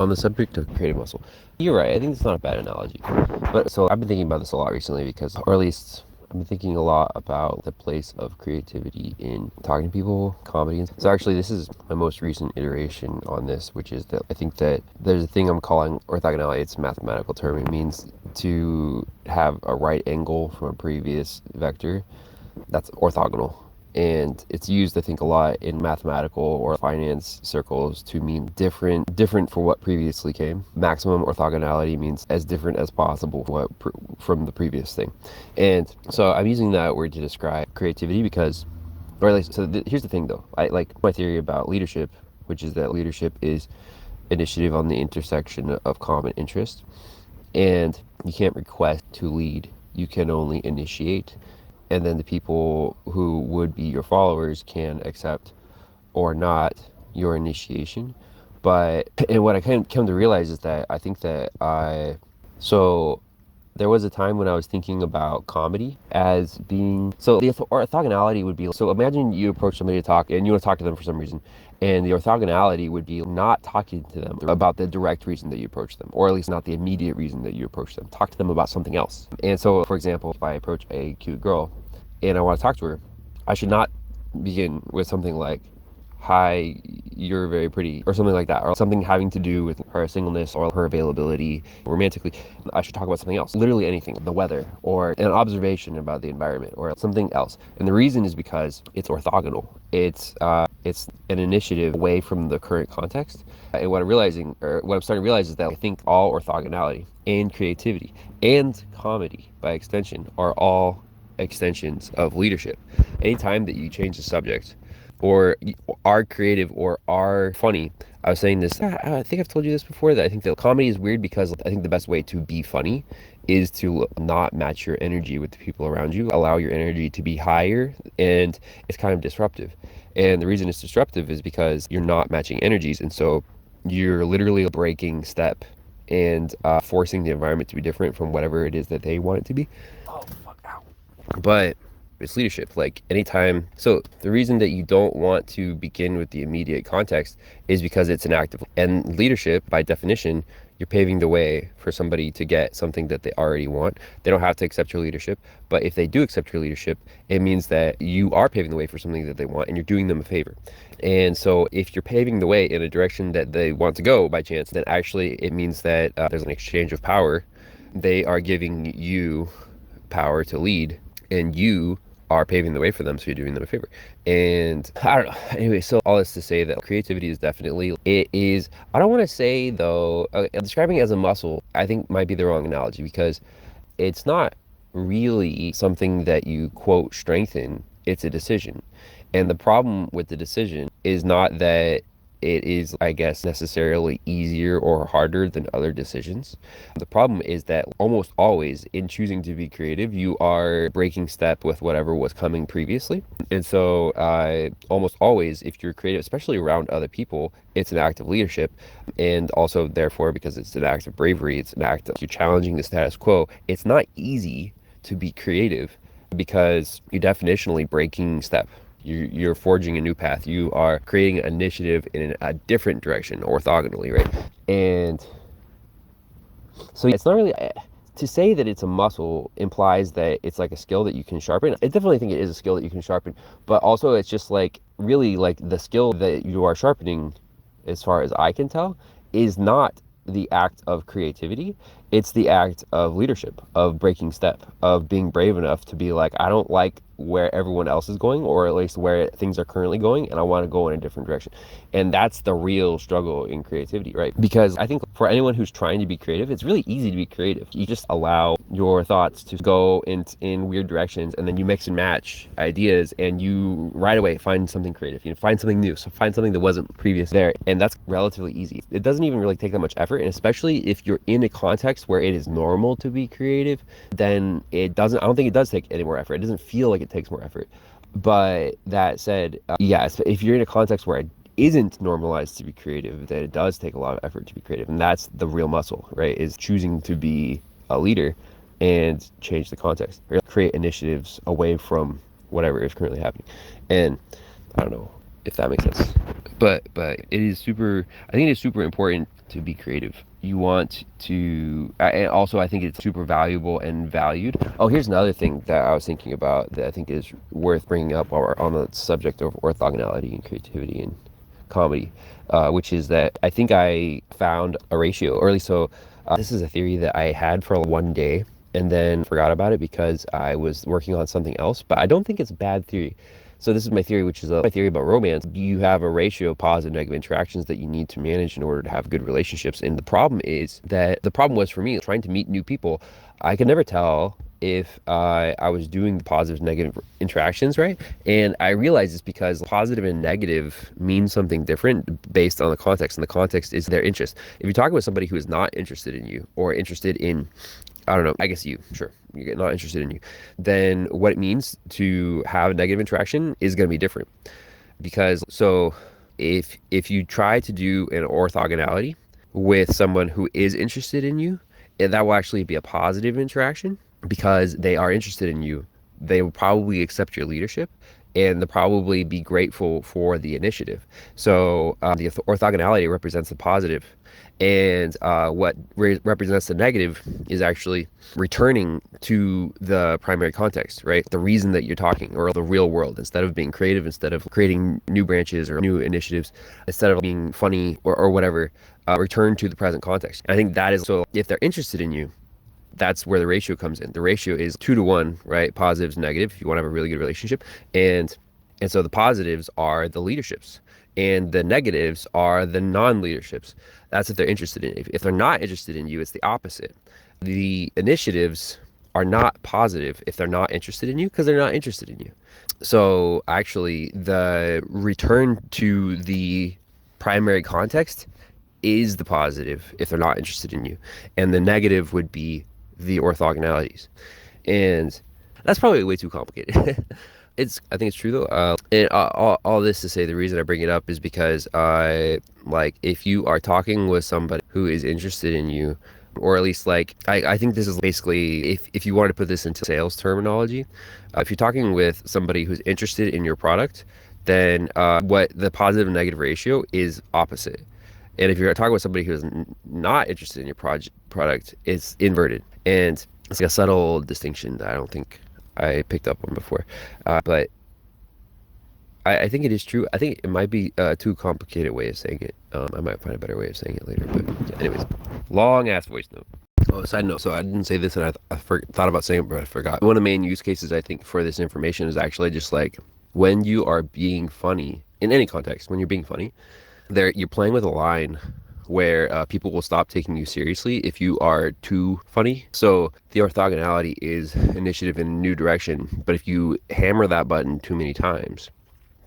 On the subject of creative muscle, you're right. I think it's not a bad analogy. But so I've been thinking about this a lot recently because, or at least I've been thinking a lot about the place of creativity in talking to people, comedy. So actually, this is my most recent iteration on this, which is that I think that there's a thing I'm calling orthogonality. It's a mathematical term. It means to have a right angle from a previous vector. That's orthogonal. And it's used, I think, a lot in mathematical or finance circles to mean different for what previously came. Maximum orthogonality means as different as possible from the previous thing. And so I'm using that word to describe creativity because, or at least, here's the thing though. I like my theory about leadership, which is that leadership is initiative on the intersection of common interest. And you can't request to lead, you can only initiate. And then the people who would be your followers can accept or not your initiation. But, and what I kind of come to realize is that I think that so there was a time when I was thinking about comedy as being, so the orthogonality would be, so imagine you approach somebody to talk and you want to talk to them for some reason. And the orthogonality would be not talking to them about the direct reason that you approach them, or at least not the immediate reason that you approach them. Talk to them about something else. And so, for example, if I approach a cute girl and I want to talk to her, I should not begin with something like, "Hi, you're very pretty," or something like that, or something having to do with her singleness or her availability romantically. I should talk about something else, literally anything, the weather, or an observation about the environment, or something else. And the reason is because it's orthogonal. It's an initiative away from the current context. And what I'm starting to realize is that I think all orthogonality and creativity and comedy, by extension, are all extensions of leadership. Anytime that you change the subject or are creative or are funny, I was saying this, I think I've told you this before, that I think that comedy is weird because I think the best way to be funny is to not match your energy with the people around you, allow your energy to be higher, and it's kind of disruptive. And the reason it's disruptive is because you're not matching energies, and so you're literally breaking step and forcing the environment to be different from whatever it is that they want it to be. Oh, fuck, ow. But it's leadership. Like anytime, so the reason that you don't want to begin with the immediate context is because it's an act of, and leadership by definition, you're paving the way for somebody to get something that they already want. They don't have to accept your leadership, but if they do accept your leadership, it means that you are paving the way for something that they want and you're doing them a favor. And so if you're paving the way in a direction that they want to go by chance, then actually it means that there's an exchange of power. They are giving you power to lead, and you are paving the way for them, so you're doing them a favor. And I don't know. Anyway, so all this to say that creativity is definitely, it is, I don't want to say though, describing it as a muscle, I think might be the wrong analogy because it's not really something that you quote strengthen, it's a decision. And the problem with the decision is not that it is, I guess, necessarily easier or harder than other decisions. The problem is that almost always in choosing to be creative, you are breaking step with whatever was coming previously. And so almost always, if you're creative, especially around other people, it's an act of leadership. And also, therefore, because it's an act of bravery, it's an act of you're challenging the status quo. It's not easy to be creative because you're definitionally breaking step. You're forging a new path. You are creating an initiative in a different direction, orthogonally, right? And so it's not really, to say that it's a muscle implies that it's like a skill that you can sharpen. I definitely think it is a skill that you can sharpen, but also it's just like really like the skill that you are sharpening, as far as I can tell, is not the act of creativity. It's the act of leadership, of breaking step, of being brave enough to be like, I don't like where everyone else is going, or at least where things are currently going, and I want to go in a different direction. And that's the real struggle in creativity, right? Because I think for anyone who's trying to be creative, it's really easy to be creative. You just allow your thoughts to go in weird directions, and then you mix and match ideas, and you right away find something creative. You know, find something new, so find something that wasn't previous there, and that's relatively easy. It doesn't even really take that much effort, and especially if you're in a context where it is normal to be creative, then it doesn't, I don't think it does take any more effort. It doesn't feel like it takes more effort. But that said, yes, if you're in a context where it isn't normalized to be creative, then it does take a lot of effort to be creative. And that's the real muscle, right? Is choosing to be a leader and change the context, or create initiatives away from whatever is currently happening. And I don't know if that makes sense, but it is super, I think it is super important to be creative. You want to, and also I think it's super valuable and valued. Oh, here's another thing that I was thinking about that I think is worth bringing up while we're on the subject of orthogonality and creativity and comedy, which is that I think I found a ratio, or at least this is a theory that I had for one day and then forgot about it because I was working on something else, but I don't think it's a bad theory. So this is my theory, which is my theory about romance. You have a ratio of positive and negative interactions that you need to manage in order to have good relationships. And the problem was for me, trying to meet new people, I could never tell if I was doing the positive negative interactions right. And I realized it's because positive and negative mean something different based on the context. And the context is their interest. If you're talking with somebody who is not interested in you or interested in, I don't know, I guess sure, you're not interested in you, then what it means to have a negative interaction is going to be different. Because so if you try to do an orthogonality with someone who is interested in you, that will actually be a positive interaction because they are interested in you. They will probably accept your leadership and they'll probably be grateful for the initiative. So the orthogonality represents the positive, and what represents the negative is actually returning to the primary context, right? The reason that you're talking, or the real world, instead of being creative, instead of creating new branches or new initiatives, instead of being funny or whatever, return to the present context. I think that is, so if they're interested in you, that's where the ratio comes in. The ratio is 2-to-1, right? Positives, negative, if you want to have a really good relationship. And so the positives are the leaderships and the negatives are the non-leaderships. That's if they're interested in it. If they're not interested in you, it's the opposite. The initiatives are not positive if they're not interested in you because they're not interested in you. So actually the return to the primary context is the positive if they're not interested in you. And the negative would be the orthogonalities. And that's probably way too complicated. I think it's true though. And all this to say, the reason I bring it up is because if you are talking with somebody who is interested in you, or at least I think this is basically, if you wanted to put this into sales terminology, if you're talking with somebody who's interested in your product, then what the positive and negative ratio is opposite. And if you're talking with somebody who's not interested in your product, it's inverted. And it's like a subtle distinction that I don't think I picked up on before. But I think it is true. I think it might be a too complicated way of saying it. I might find a better way of saying it later. But yeah, anyways, long ass voice note. Oh, side note. So I didn't say this, and I thought about saying it, but I forgot. One of the main use cases I think for this information is actually just like when you are being funny in any context. When you're being funny, you're playing with a line where people will stop taking you seriously if you are too funny. So the orthogonality is initiative in a new direction, but if you hammer that button too many times,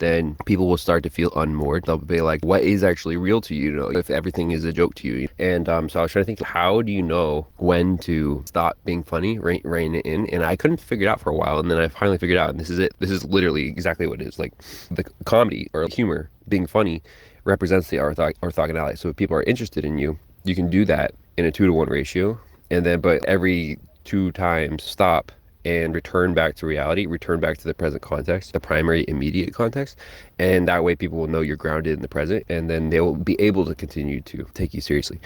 then people will start to feel unmoored. They'll be like, what is actually real to you, if everything is a joke to you? And so I was trying to think, how do you know when to stop being funny, rein it in? And I couldn't figure it out for a while, and then I finally figured it out, and this is it. This is literally exactly what it is. Like the comedy or humor, being funny, represents the orthogonality. So if people are interested in you, you can do that in a 2-to-1 ratio, and then but every 2 times stop and return back to reality, return back to the present context, the primary immediate context, and that way people will know you're grounded in the present, and then they will be able to continue to take you seriously.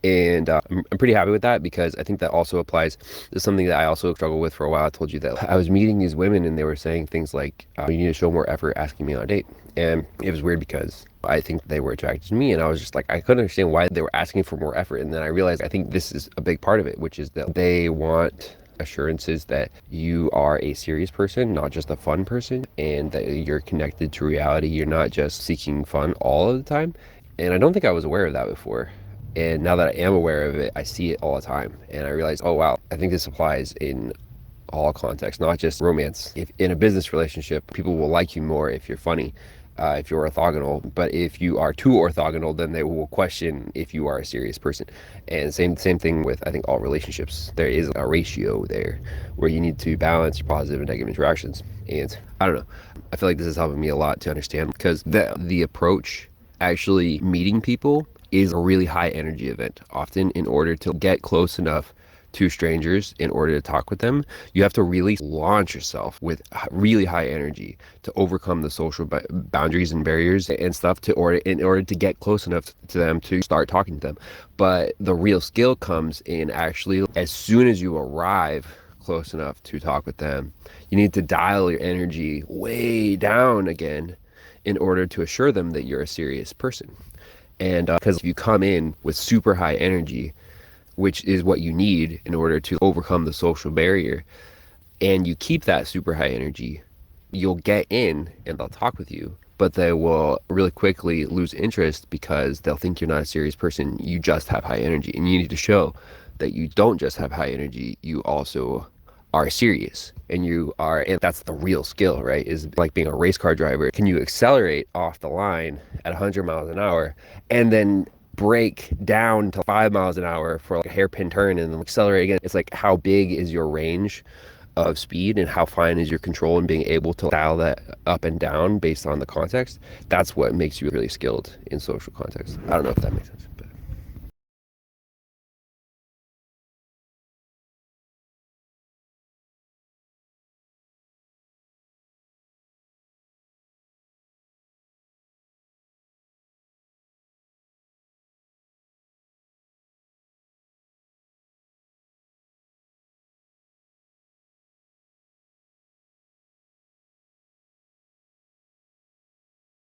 And I'm pretty happy with that because I think that also applies to something that I also struggled with for a while. I told you that I was meeting these women and they were saying things like, you need to show more effort asking me on a date. And it was weird because I think they were attracted to me, and I was just like, I couldn't understand why they were asking for more effort. And then I realized I think this is a big part of it, which is that they want assurances that you are a serious person, not just a fun person, and that you're connected to reality. You're not just seeking fun all of the time. And I don't think I was aware of that before. And now that I am aware of it, I see it all the time. And I realize, oh wow, I think this applies in all contexts, not just romance. If in a business relationship, people will like you more if you're funny, if you're orthogonal. But if you are too orthogonal, then they will question if you are a serious person. And same thing with, I think, all relationships. There is a ratio there where you need to balance your positive and negative interactions. And I don't know, I feel like this is helping me a lot to understand, because the approach, actually meeting people, is a really high energy event often in order to get close enough to strangers in order to talk with them, you have to really launch yourself with really high energy to overcome the social boundaries and barriers and stuff in order to get close enough to them to start talking to them. But the real skill comes in actually as soon as you arrive close enough to talk with them, you need to dial your energy way down again in order to assure them that you're a serious person. And because if you come in with super high energy, which is what you need in order to overcome the social barrier, and you keep that super high energy, you'll get in and they'll talk with you, but they will really quickly lose interest because they'll think you're not a serious person. You just have high energy, and you need to show that you don't just have high energy, you also are serious. And that's the real skill, right? Is like being a race car driver. Can you accelerate off the line at 100 miles an hour and then brake down to 5 miles an hour for like a hairpin turn and then accelerate again? It's like, how big is your range of speed and how fine is your control and being able to dial that up and down based on the context? That's what makes you really skilled in social context. I don't know if that makes sense, but